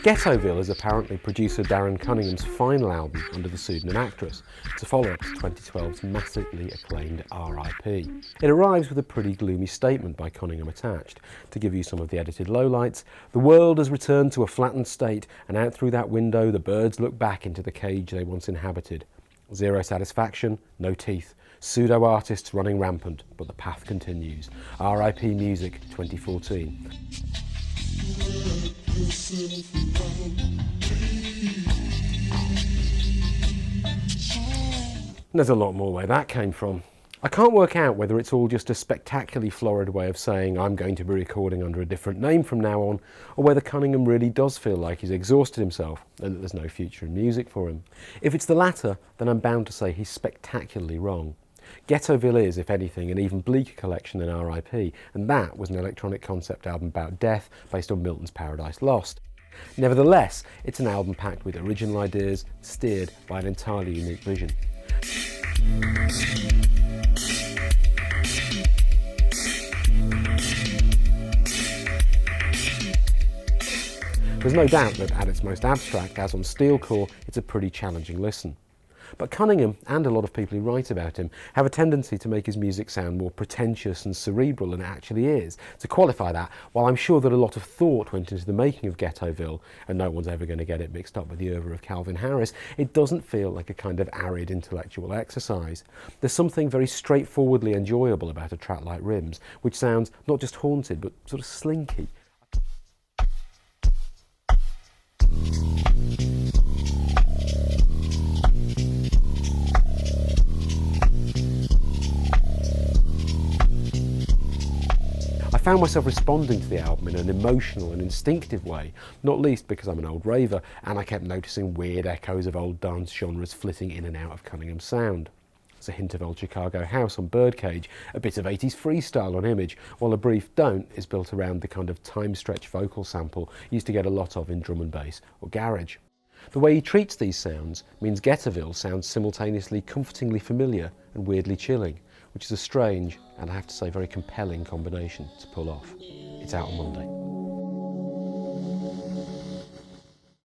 Ghettoville is apparently producer Darren Cunningham's final album under the pseudonym Actress. It's a follow-up to 2012's massively acclaimed R.I.P. It arrives with a pretty gloomy statement by Cunningham attached. To give you some of the edited lowlights, the world has returned to a flattened state, and out through that window the birds look back into the cage they once inhabited. Zero satisfaction, no teeth. Pseudo-artists running rampant, but the path continues. R.I.P. Music 2014. There's a lot more where that came from. I can't work out whether it's all just a spectacularly florid way of saying I'm going to be recording under a different name from now on, or whether Cunningham really does feel like he's exhausted himself and that there's no future in music for him. If it's the latter, then I'm bound to say he's spectacularly wrong. Ghettoville is, if anything, an even bleaker collection than R.I.P., and that was an electronic concept album about death based on Milton's Paradise Lost. Nevertheless, it's an album packed with original ideas, steered by an entirely unique vision. There's no doubt that at its most abstract, as on Steelcore, it's a pretty challenging listen. But Cunningham, and a lot of people who write about him, have a tendency to make his music sound more pretentious and cerebral than it actually is. To qualify that, while I'm sure that a lot of thought went into the making of Ghettoville, and no one's ever going to get it mixed up with the oeuvre of Calvin Harris, it doesn't feel like a kind of arid intellectual exercise. There's something very straightforwardly enjoyable about a track like Rims, which sounds not just haunted, but sort of slinky. I found myself responding to the album in an emotional and instinctive way, not least because I'm an old raver and I kept noticing weird echoes of old dance genres flitting in and out of Cunningham's sound. There's a hint of old Chicago house on Birdcage, a bit of 80s freestyle on Image, while a brief don't is built around the kind of time-stretch vocal sample used to get a lot of in drum and bass or garage. The way he treats these sounds means Ghettoville sounds simultaneously comfortingly familiar and weirdly chilling, which is a strange and I have to say very compelling combination to pull off. It's out on Monday.